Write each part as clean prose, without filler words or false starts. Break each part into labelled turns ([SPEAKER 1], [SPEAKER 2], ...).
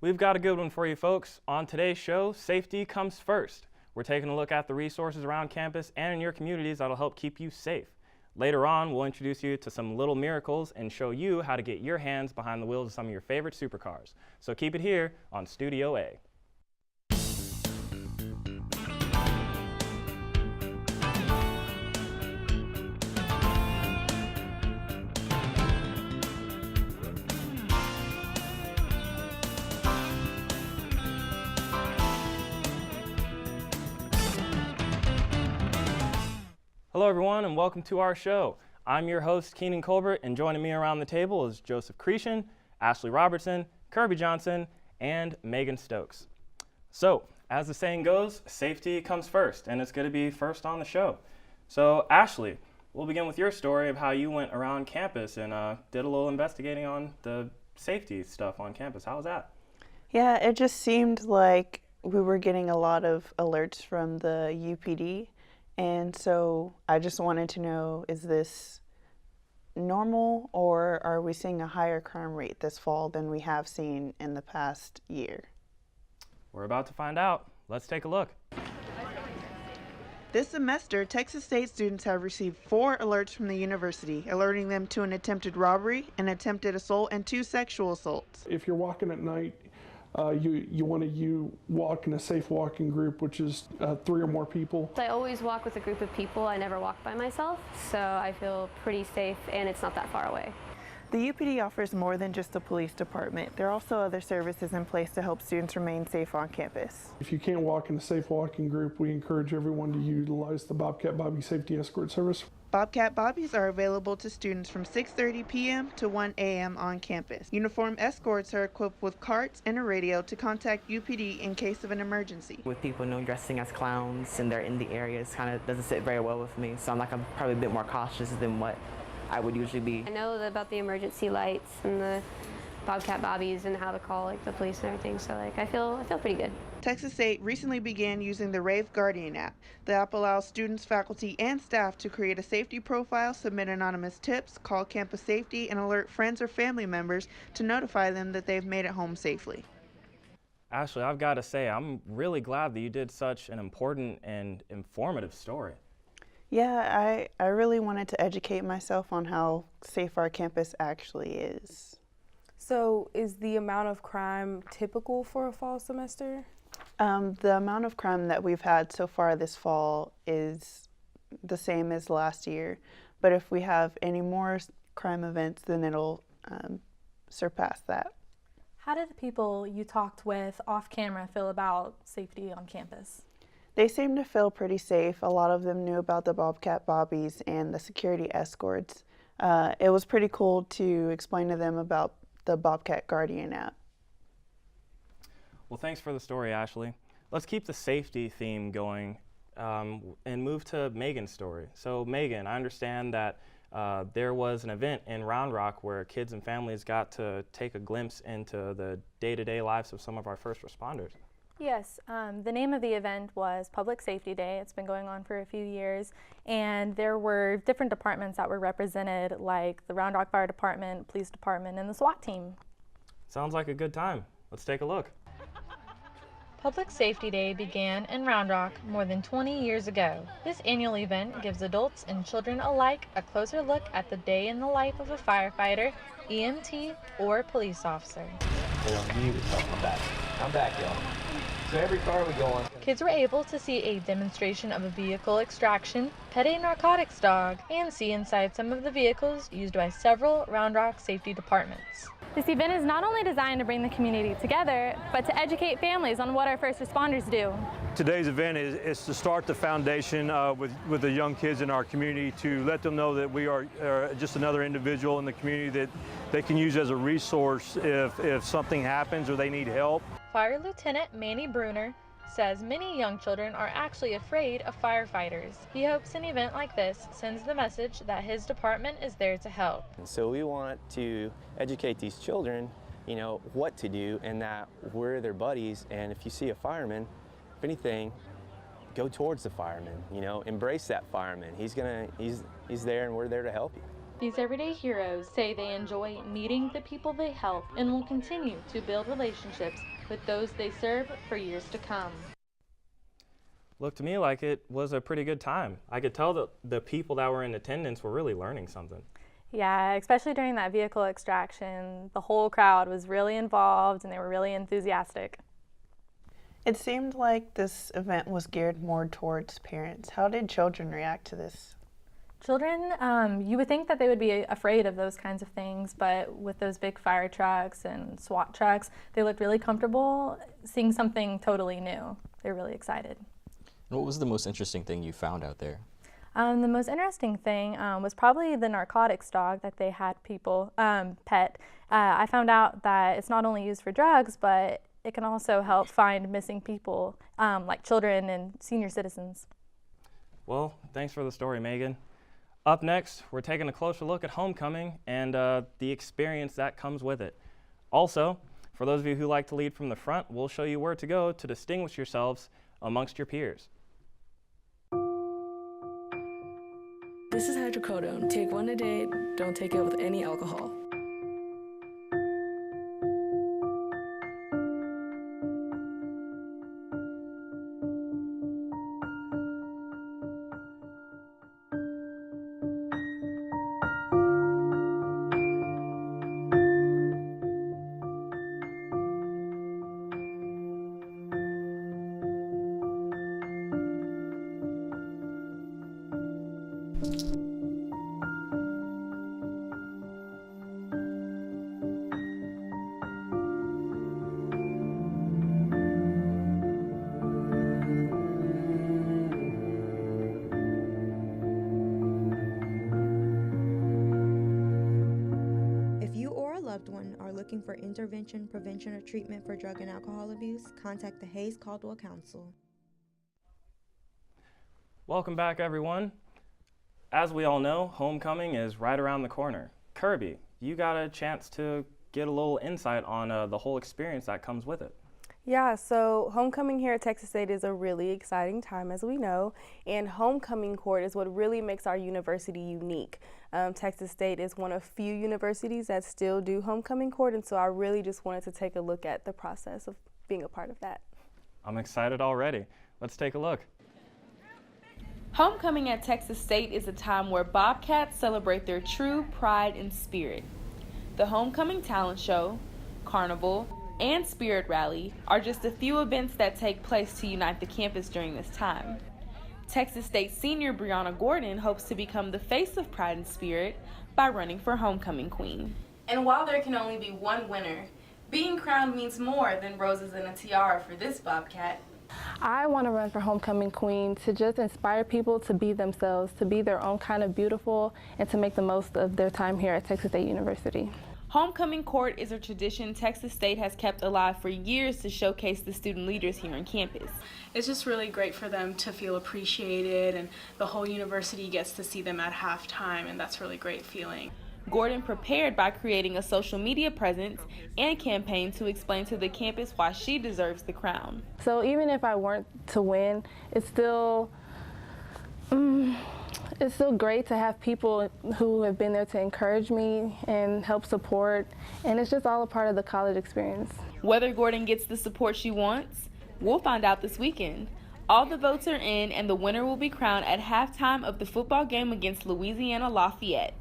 [SPEAKER 1] We've got a good one for you folks. On today's show, safety comes first. We're taking a look at the resources around campus and in your communities that'll help keep you safe. Later on, we'll introduce you to some little miracles and show you how to get your hands behind the wheels of some of your favorite supercars. So keep it here on Studio A. Hello everyone and welcome to our show. I'm your host Keenan Colbert, and joining me around the table is Joseph Cretion, Ashley Robertson, Kirby Johnson, and Megan Stokes. So, as the saying goes, safety comes first, and it's going to be first on the show. So Ashley, we'll begin with your story of how you went around campus and did a little investigating on the safety stuff on campus. How was that?
[SPEAKER 2] Yeah, it just seemed like we were getting a lot of alerts from the UPD. And so I just wanted to know, is this normal, or are we seeing a higher crime rate this fall than we have seen in the past year?
[SPEAKER 1] We're about to find out. Let's take a look.
[SPEAKER 2] This semester, Texas State students have received 4 alerts from the university, alerting them to an attempted robbery, an attempted assault, and 2 sexual assaults.
[SPEAKER 3] If you're walking at night, you want to walk in a safe walking group, which is 3 or more people.
[SPEAKER 4] I always walk with a group of people. I never walk by myself, so I feel pretty safe, and it's not that far away.
[SPEAKER 2] The UPD offers more than just the police department. There are also other services in place to help students remain safe on campus.
[SPEAKER 3] If you can't walk in a safe walking group, we encourage everyone to utilize the Bobcat Bobby Safety Escort Service.
[SPEAKER 2] Bobcat Bobbies are available to students from 6:30 p.m. to 1 a.m. on campus. Uniformed escorts are equipped with carts and a radio to contact UPD in case of an emergency.
[SPEAKER 5] With people dressing as clowns and they're in the areas, kind of doesn't sit very well with me. So I'm probably a bit more cautious than what I would usually be.
[SPEAKER 4] I know about the emergency lights and the Bobcat Bobbies and how to call the police and everything, so I feel pretty good.
[SPEAKER 2] Texas State recently began using the Rave Guardian app. The app allows students, faculty, and staff to create a safety profile, submit anonymous tips, call campus safety, and alert friends or family members to notify them that they've made it home safely.
[SPEAKER 1] Ashley, I've got to say, I'm really glad that you did such an important and informative story.
[SPEAKER 2] Yeah, I really wanted to educate myself on how safe our campus actually is.
[SPEAKER 6] So is the amount of crime typical for a fall semester?
[SPEAKER 2] The amount of crime that we've had so far this fall is the same as last year, but if we have any more crime events, then it'll surpass that.
[SPEAKER 7] How did the people you talked with off camera feel about safety on campus?
[SPEAKER 2] They seemed to feel pretty safe. A lot of them knew about the Bobcat Bobbies and the security escorts. It was pretty cool to explain to them about the Bobcat Guardian app.
[SPEAKER 1] Well, thanks for the story, Ashley. Let's keep the safety theme going and move to Megan's story. So Megan, I understand that there was an event in Round Rock where kids and families got to take a glimpse into the day-to-day lives of some of our first responders.
[SPEAKER 7] Yes, the name of the event was Public Safety Day. It's been going on for a few years, and there were different departments that were represented, like the Round Rock Fire Department, Police Department, and the SWAT team.
[SPEAKER 1] Sounds like a good time. Let's take a look.
[SPEAKER 8] Public Safety Day began in Round Rock more than 20 years ago. This annual event gives adults and children alike a closer look at the day in the life of a firefighter, EMT, or police officer.
[SPEAKER 9] I'm back, y'all. So every car we go on.
[SPEAKER 8] Kids were able to see a demonstration of a vehicle extraction, pet a narcotics dog, and see inside some of the vehicles used by several Round Rock safety departments.
[SPEAKER 7] This event is not only designed to bring the community together, but to educate families on what our first responders do.
[SPEAKER 10] Today's event is to start the foundation with the young kids in our community, to let them know that we are just another individual in the community that they can use as a resource if something happens or they need help.
[SPEAKER 8] Fire Lieutenant Manny Bruner says many young children are actually afraid of firefighters. He hopes an event like this sends the message that his department is there to help.
[SPEAKER 9] So we want to educate these children, what to do, and that we're their buddies, and if you see a fireman, if anything, go towards the fireman, embrace that fireman. He's there and we're there to help you.
[SPEAKER 8] These everyday heroes say they enjoy meeting the people they help and will continue to build relationships with those they serve for years to come.
[SPEAKER 1] Looked to me like it was a pretty good time. I could tell that the people that were in attendance were really learning something.
[SPEAKER 7] Yeah, especially during that vehicle extraction, the whole crowd was really involved and they were really enthusiastic.
[SPEAKER 2] It seemed like this event was geared more towards parents. How did children react to this?
[SPEAKER 7] Children, you would think that they would be afraid of those kinds of things, but with those big fire trucks and SWAT trucks, they looked really comfortable seeing something totally new. They're really excited.
[SPEAKER 11] What was the most interesting thing you found out there?
[SPEAKER 7] The most interesting thing was probably the narcotics dog that they had people pet. I found out that it's not only used for drugs, but it can also help find missing people, like children and senior citizens.
[SPEAKER 1] Well, thanks for the story, Megan. Up next, we're taking a closer look at homecoming and the experience that comes with it. Also, for those of you who like to lead from the front, we'll show you where to go to distinguish yourselves amongst your peers.
[SPEAKER 12] This is hydrocodone. Take 1 a day. Don't take it with any alcohol.
[SPEAKER 13] Looking for intervention, prevention, or treatment for drug and alcohol abuse, contact the Hayes Caldwell Council.
[SPEAKER 1] Welcome back, everyone. As we all know, homecoming is right around the corner. Kirby, you got a chance to get a little insight on the whole experience that comes with it.
[SPEAKER 6] Yeah, so homecoming here at Texas State is a really exciting time, as we know, and homecoming court is what really makes our university unique. Texas State is one of few universities that still do homecoming court, and so I really just wanted to take a look at the process of being a part of that.
[SPEAKER 1] I'm excited already. Let's take a look.
[SPEAKER 14] Homecoming at Texas State is a time where Bobcats celebrate their true pride and spirit. The Homecoming Talent Show, Carnival, and Spirit Rally are just a few events that take place to unite the campus during this time. Texas State senior Brianna Gordon hopes to become the face of Pride and Spirit by running for Homecoming Queen.
[SPEAKER 15] And while there can only be one winner, being crowned means more than roses and a tiara for this Bobcat.
[SPEAKER 16] I want to run for Homecoming Queen to just inspire people to be themselves, to be their own kind of beautiful, and to make the most of their time here at Texas State University.
[SPEAKER 14] Homecoming court is a tradition Texas State has kept alive for years to showcase the student leaders here on campus.
[SPEAKER 17] It's just really great for them to feel appreciated, and the whole university gets to see them at halftime, and that's a really great feeling.
[SPEAKER 14] Gordon prepared by creating a social media presence and campaign to explain to the campus why she deserves the crown.
[SPEAKER 16] So even if I weren't to win, it's still great to have people who have been there to encourage me and help support, and it's just all a part of the college experience.
[SPEAKER 14] Whether Gordon gets the support she wants, we'll find out this weekend. All the votes are in, and the winner will be crowned at halftime of the football game against Louisiana Lafayette.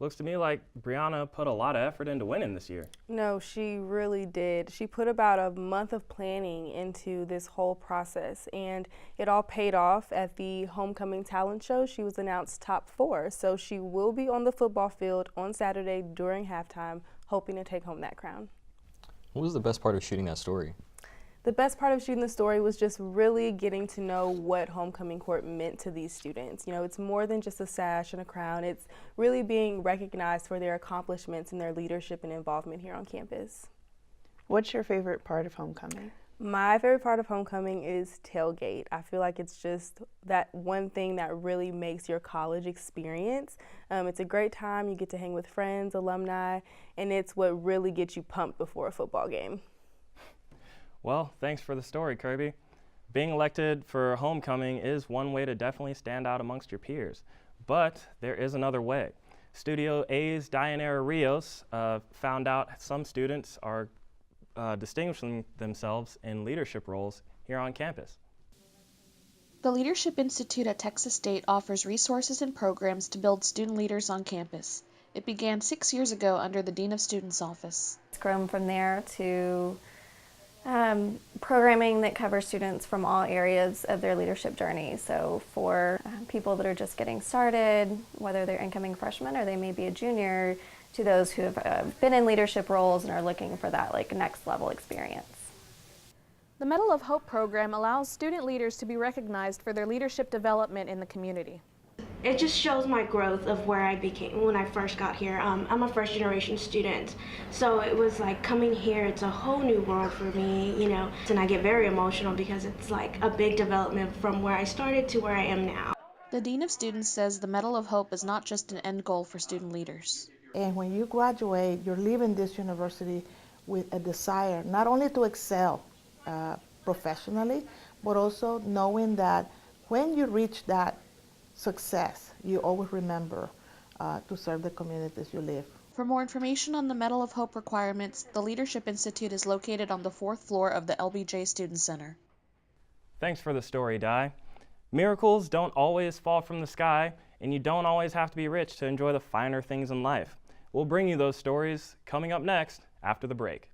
[SPEAKER 1] Looks to me like Brianna put a lot of effort into winning this year.
[SPEAKER 6] No, she really did. She put about a month of planning into this whole process, and it all paid off at the Homecoming Talent Show. She was announced top 4, so she will be on the football field on Saturday during halftime, hoping to take home that crown.
[SPEAKER 11] What was the best part of shooting that story?
[SPEAKER 6] The best part of shooting the story was just really getting to know what homecoming court meant to these students. You know, it's more than just a sash and a crown. It's really being recognized for their accomplishments and their leadership and involvement here on campus.
[SPEAKER 2] What's your favorite part of homecoming?
[SPEAKER 6] My favorite part of homecoming is tailgate. I feel like it's just that one thing that really makes your college experience. It's a great time. You get to hang with friends, alumni, and it's what really gets you pumped before a football game.
[SPEAKER 1] Well, thanks for the story, Kirby. Being elected for homecoming is one way to definitely stand out amongst your peers. But there is another way. Studio A's Dayanara Rios found out some students are distinguishing themselves in leadership roles here on campus.
[SPEAKER 18] The Leadership Institute at Texas State offers resources and programs to build student leaders on campus. It began 6 years ago under the Dean of Students office.
[SPEAKER 19] It's grown from there to programming that covers students from all areas of their leadership journey. So for people that are just getting started, whether they're incoming freshmen or they may be a junior, to those who have been in leadership roles and are looking for that next level experience.
[SPEAKER 20] The Medal of Hope program allows student leaders to be recognized for their leadership development in the community.
[SPEAKER 21] It just shows my growth of where I became when I first got here. I'm a first generation student, so it was like coming here, it's a whole new world for me, you know, and I get very emotional because it's like a big development from where I started to where I am now.
[SPEAKER 18] The Dean of Students says the Medal of Hope is not just an end goal for student leaders.
[SPEAKER 22] And when you graduate, you're leaving this university with a desire not only to excel professionally, but also knowing that when you reach that success, you always remember to serve the communities you live.
[SPEAKER 18] For more information on the Medal of Hope requirements, the Leadership Institute is located on the 4th floor of the LBJ Student Center.
[SPEAKER 1] Thanks for the story, Di. Miracles don't always fall from the sky, and you don't always have to be rich to enjoy the finer things in life. We'll bring you those stories coming up next after the break.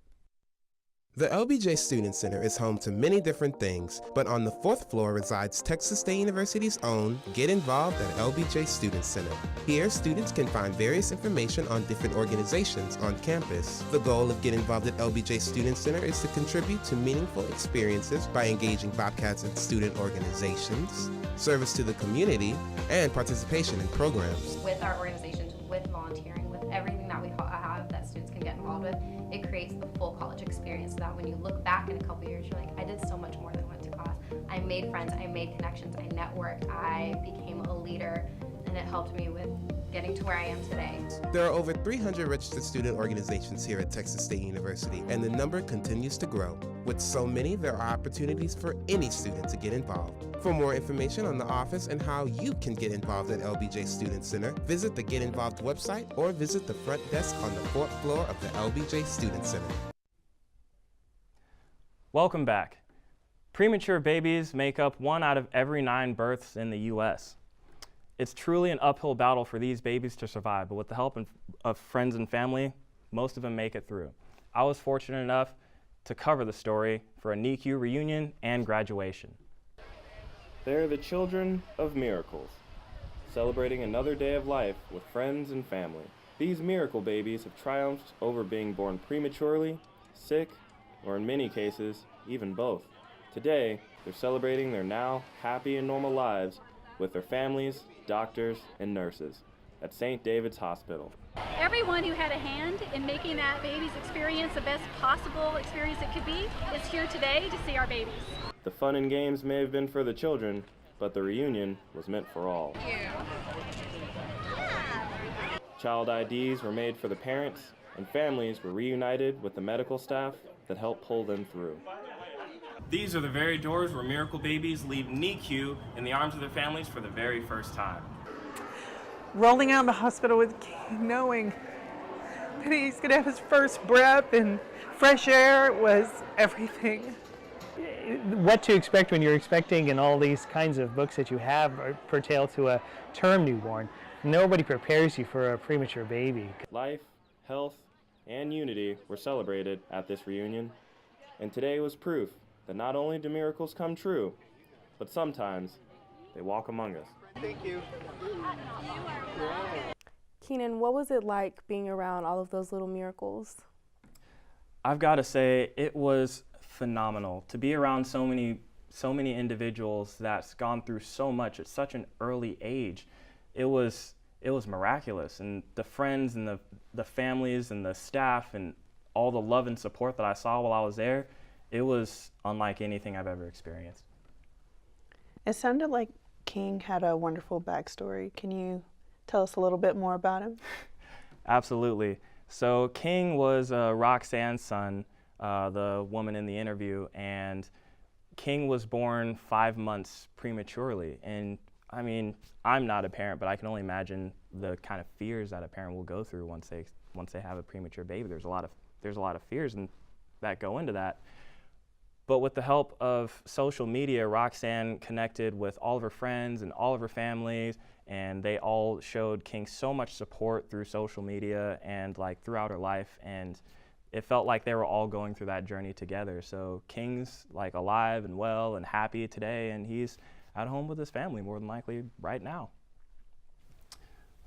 [SPEAKER 23] The LBJ Student Center is home to many different things, but on the 4th floor resides Texas State University's own Get Involved at LBJ Student Center. Here, students can find various information on different organizations on campus. The goal of Get Involved at LBJ Student Center is to contribute to meaningful experiences by engaging Bobcats in student organizations, service to the community, and participation in programs.
[SPEAKER 24] With our organizations, with volunteering, with everything that we have that students can get involved with, it creates the full college experience so that when you look back in a couple years, you're like, I did so much more than went to class. I made friends, I made connections, I networked, I became a leader, and it helped me with getting to where I am today.
[SPEAKER 23] There are over 300 registered student organizations here at Texas State University, and the number continues to grow. With so many, there are opportunities for any student to get involved. For more information on the office and how you can get involved at LBJ Student Center, visit the Get Involved website or visit the front desk on the 4th floor of the LBJ Student Center.
[SPEAKER 1] Welcome back. Premature babies make up 1 out of every 9 births in the U.S. It's truly an uphill battle for these babies to survive, but with the help of friends and family, most of them make it through. I was fortunate enough to cover the story for a NICU reunion and graduation. They're the children of miracles, celebrating another day of life with friends and family. These miracle babies have triumphed over being born prematurely, sick, or in many cases, even both. Today, they're celebrating their now happy and normal lives with their families, doctors, and nurses at St. David's Hospital.
[SPEAKER 25] Everyone who had a hand in making that baby's experience the best possible experience it could be is here today to see our babies.
[SPEAKER 1] The fun and games may have been for the children, but the reunion was meant for all. Child IDs were made for the parents, and families were reunited with the medical staff that helped pull them through. These are the very doors where miracle babies leave NICU in the arms of their families for the very first time.
[SPEAKER 26] Rolling out of the hospital with King, knowing that he's going to have his first breath and fresh air was everything.
[SPEAKER 27] What to expect when you're expecting, and all these kinds of books that you have pertain to a term newborn. Nobody prepares you for a premature baby.
[SPEAKER 1] Life, health, and unity were celebrated at this reunion, and today was proof that not only do miracles come true, but sometimes they walk among us.
[SPEAKER 26] Thank you.
[SPEAKER 6] Keenan, what was it like being around all of those little miracles?
[SPEAKER 1] I've got to say, it was phenomenal to be around so many individuals that's gone through so much at such an early age. It was miraculous, and the friends and the families and the staff and all the love and support that I saw while I was there, it was unlike anything I've ever experienced.
[SPEAKER 2] It sounded like King had a wonderful backstory. Can you tell us a little bit more about him?
[SPEAKER 1] Absolutely. So King was Roxanne's son, the woman in the interview, and King was born 5 months prematurely. And I mean, I'm not a parent, but I can only imagine the kind of fears that a parent will go through once they have a premature baby. There's a lot of fears that go into that. But with the help of social media, Roxanne connected with all of her friends and all of her families, and they all showed King so much support through social media and like throughout her life, and it felt like they were all going through that journey together. So King's like alive and well and happy today, and he's at home with his family more than likely right now.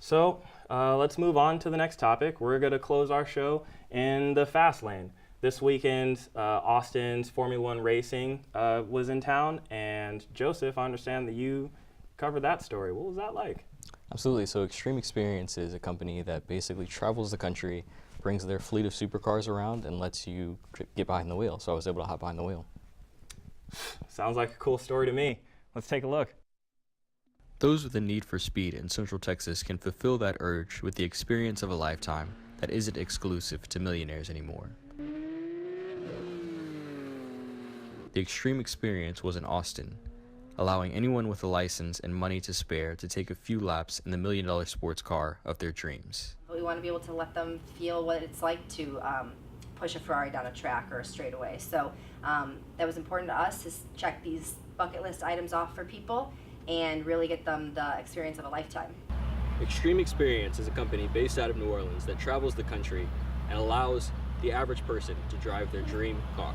[SPEAKER 1] So let's move on to the next topic. We're going to close our show in the fast lane. This weekend, Austin's Formula One racing was in town, and Joseph, I understand that you covered that story. What was that like?
[SPEAKER 11] Absolutely. So Extreme Experience is a company that basically travels the country, brings their fleet of supercars around, and lets you get behind the wheel. So I was able to hop behind the wheel.
[SPEAKER 1] Sounds like a cool story to me. Let's take a look.
[SPEAKER 3] Those with a need for speed in Central Texas can fulfill that urge with the experience of a lifetime that isn't exclusive to millionaires anymore. The Extreme Experience was in Austin, allowing anyone with a license and money to spare to take a few laps in the $1 million sports car of their dreams.
[SPEAKER 4] We want to be able to let them feel what it's like to push a Ferrari down a track or a straightaway. So that was important to us, to check these bucket list items off for people and really get them the experience of a lifetime.
[SPEAKER 3] Extreme Experience is a company based out of New Orleans that travels the country and allows the average person to drive their dream car.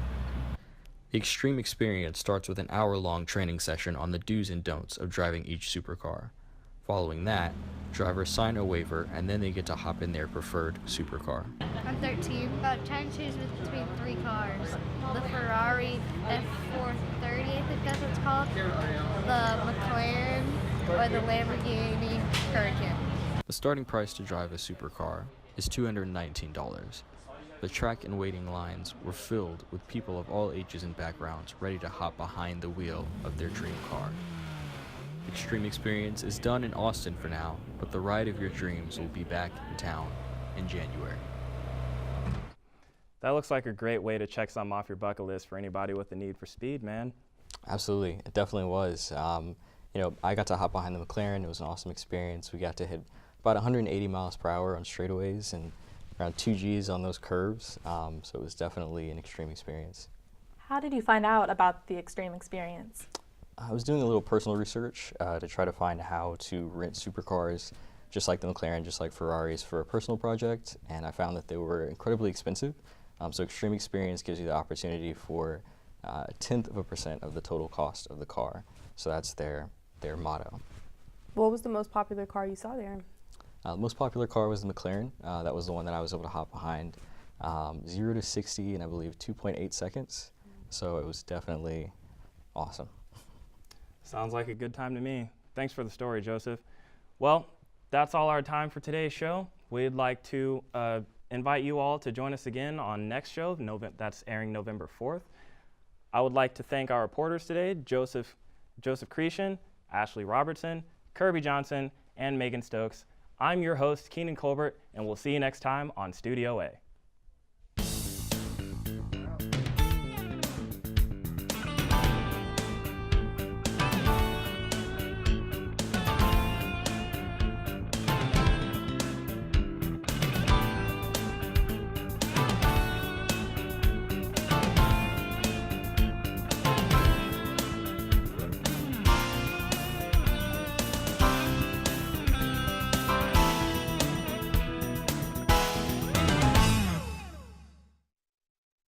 [SPEAKER 3] The Extreme Experience starts with an hour-long training session on the do's and don'ts of driving each supercar. Following that, drivers sign a waiver and then they get to hop in their preferred supercar.
[SPEAKER 5] I'm 13. Trying to choose between three cars. The Ferrari F430, I think that's what it's called. The McLaren or the Lamborghini Huracan.
[SPEAKER 3] The starting price to drive a supercar is $219. The track and waiting lines were filled with people of all ages and backgrounds ready to hop behind the wheel of their dream car. Extreme Experience is done in Austin for now, but the ride of your dreams will be back in town in January.
[SPEAKER 1] That looks like a great way to check something off your bucket list for anybody with the need for speed, man.
[SPEAKER 11] Absolutely, it definitely was. You know, I got to hop behind the McLaren. It was an awesome experience. We got to hit about 180 miles per hour on straightaways and around 2 Gs on those curves. So it was definitely an extreme experience.
[SPEAKER 20] How did you find out about the Extreme Experience?
[SPEAKER 11] I was doing a little personal research to try to find how to rent supercars, just like the McLaren, just like Ferraris, for a personal project, and I found that they were incredibly expensive. So Extreme Experience gives you the opportunity for 0.1% of the total cost of the car. So that's their motto.
[SPEAKER 6] What was the most popular car you saw there?
[SPEAKER 11] The most popular car was the McLaren. That was the one that I was able to hop behind. 0 to 60 in, I believe, 2.8 seconds. So it was definitely awesome.
[SPEAKER 1] Sounds like a good time to me. Thanks for the story, Joseph. Well, that's all our time for today's show. We'd like to invite you all to join us again on next show, that's airing November 4th. I would like to thank our reporters today, Joseph Cretion, Ashley Robertson, Kirby Johnson, and Megan Stokes. I'm your host, Keenan Colbert, and we'll see you next time on Studio A.